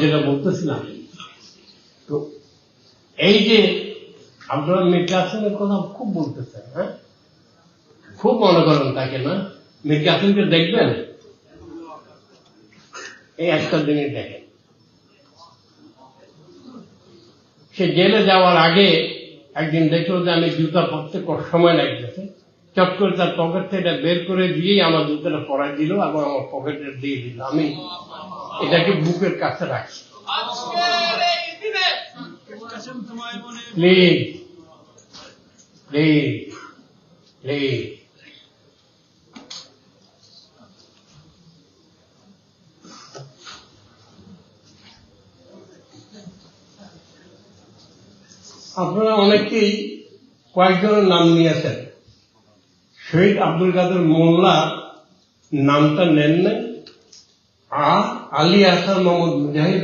যেটা বলতেছিলাম, তো এই যে আপনারা মীর কাসেমের কথা খুব বলতেছেন, হ্যাঁ, খুব মনে করেন তাকে, না? মীর কাসেমকে দেখবেন, এই একটা জিনিস দেখেন, সে জেলে যাওয়ার আগে একদিন দেখলো যে আমি জুতা পরতে সময় লাগতেছে, চট করে তার পকেট থেকে বের করে দিয়েই আমার জুতাটা পরাই দিল এবং আমার পকেটে দিয়ে দিল। আমি এটাকে বুকের কাছে রাখছি। প্লিজ প্লিজ প্লিজ, আপনারা অনেকেই কয়েকজনের নাম নিয়েছেন, শহীদ আব্দুল কাদের মোল্লা নামটা নেন নাই, আর আলী আহসান মোহাম্মদ মুজাহিদ